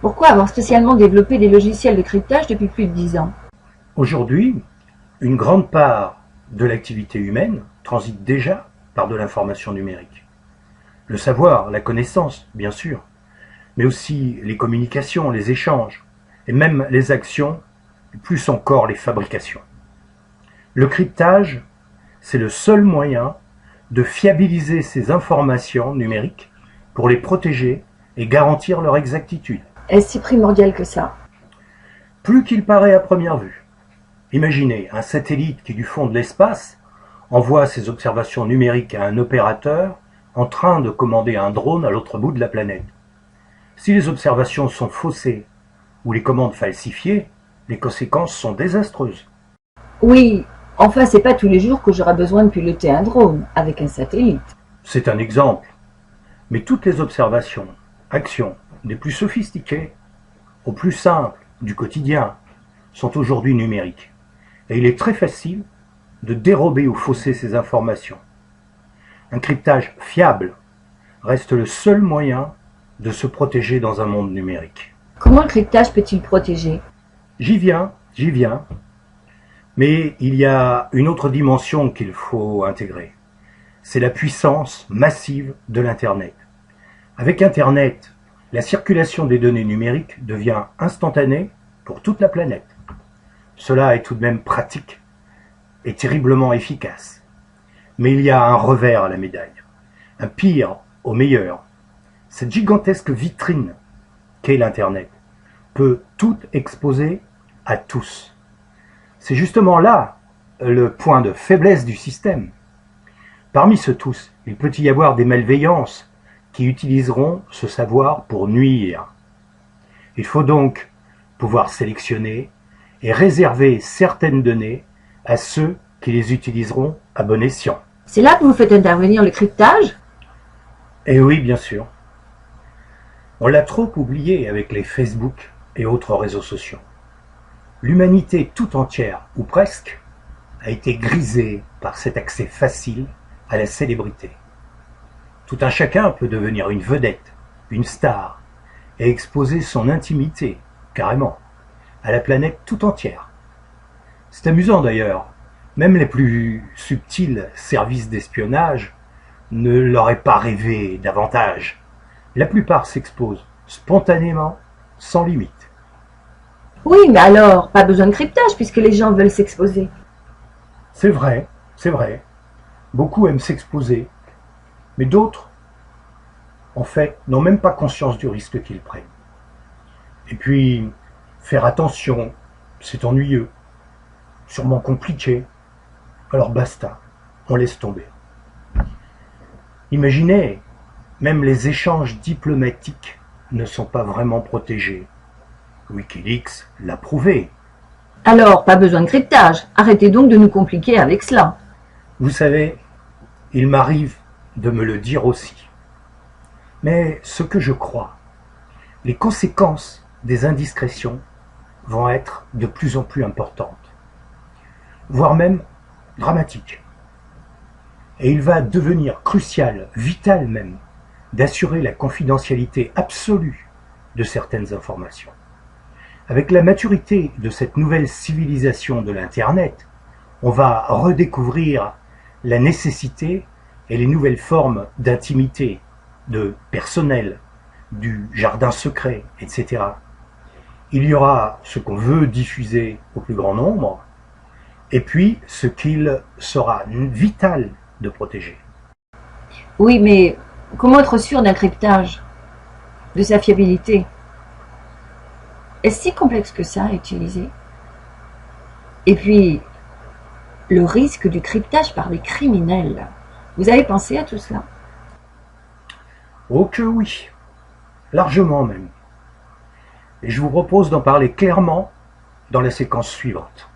Pourquoi avoir spécialement développé des logiciels de cryptage depuis plus de 10 ans? Aujourd'hui, une grande part de l'activité humaine transite déjà par de l'information numérique. Le savoir, la connaissance, bien sûr, mais aussi les communications, les échanges, et même les actions, et plus encore les fabrications. Le cryptage, c'est le seul moyen de fiabiliser ces informations numériques pour les protéger et garantir leur exactitude. Est-ce si primordial que ça? Plus qu'il paraît à première vue. Imaginez un satellite qui, du fond de l'espace, envoie ses observations numériques à un opérateur en train de commander un drone à l'autre bout de la planète. Si les observations sont faussées ou les commandes falsifiées, les conséquences sont désastreuses. Oui, enfin c'est pas tous les jours que j'aurai besoin de piloter un drone avec un satellite. C'est un exemple. Mais toutes les observations, actions, des plus sophistiquées aux plus simples du quotidien, sont aujourd'hui numériques. Et il est très facile de dérober ou fausser ces informations. Un cryptage fiable reste le seul moyen de se protéger dans un monde numérique. Comment le cryptage peut-il protéger? J'y viens. Mais il y a une autre dimension qu'il faut intégrer. C'est la puissance massive de l'Internet. Avec Internet, la circulation des données numériques devient instantanée pour toute la planète. Cela est tout de même pratique et terriblement efficace. Mais il y a un revers à la médaille, un pire au meilleur. Cette gigantesque vitrine qu'est l'Internet peut tout exposer à tous. C'est justement là le point de faiblesse du système. Parmi ce tous, il peut y avoir des malveillances qui utiliseront ce savoir pour nuire. Il faut donc pouvoir sélectionner et réserver certaines données à ceux qui les utiliseront à bon escient. C'est là que vous faites intervenir le cryptage? Et oui, bien sûr. On l'a trop oublié avec les Facebook et autres réseaux sociaux. L'humanité tout entière, ou presque, a été grisée par cet accès facile à la célébrité. Tout un chacun peut devenir une vedette, une star, et exposer son intimité, carrément, à la planète tout entière. C'est amusant d'ailleurs, même les plus subtils services d'espionnage ne l'auraient pas rêvé davantage. La plupart s'exposent spontanément, sans limite. Oui, mais alors, pas besoin de cryptage puisque les gens veulent s'exposer. C'est vrai. Beaucoup aiment s'exposer, mais d'autres, en fait, n'ont même pas conscience du risque qu'ils prennent. Et puis, faire attention, c'est ennuyeux, sûrement compliqué, alors basta, on laisse tomber. Imaginez, même les échanges diplomatiques ne sont pas vraiment protégés. Wikileaks l'a prouvé. Alors, pas besoin de cryptage. Arrêtez donc de nous compliquer avec cela. Vous savez, il m'arrive de me le dire aussi. Mais ce que je crois, les conséquences des indiscrétions vont être de plus en plus importantes, voire même dramatiques. Et il va devenir crucial, vital même, d'assurer la confidentialité absolue de certaines informations. Avec la maturité de cette nouvelle civilisation de l'Internet, on va redécouvrir la nécessité et les nouvelles formes d'intimité, de personnel, du jardin secret, etc. Il y aura ce qu'on veut diffuser au plus grand nombre, et puis ce qu'il sera vital de protéger. Oui, mais comment être sûr d'un cryptage? De sa fiabilité? Est-ce si complexe que ça à utiliser? Et puis, le risque du cryptage par les criminels. Vous avez pensé à tout cela? Oh que oui, largement même. Et je vous propose d'en parler clairement dans la séquence suivante.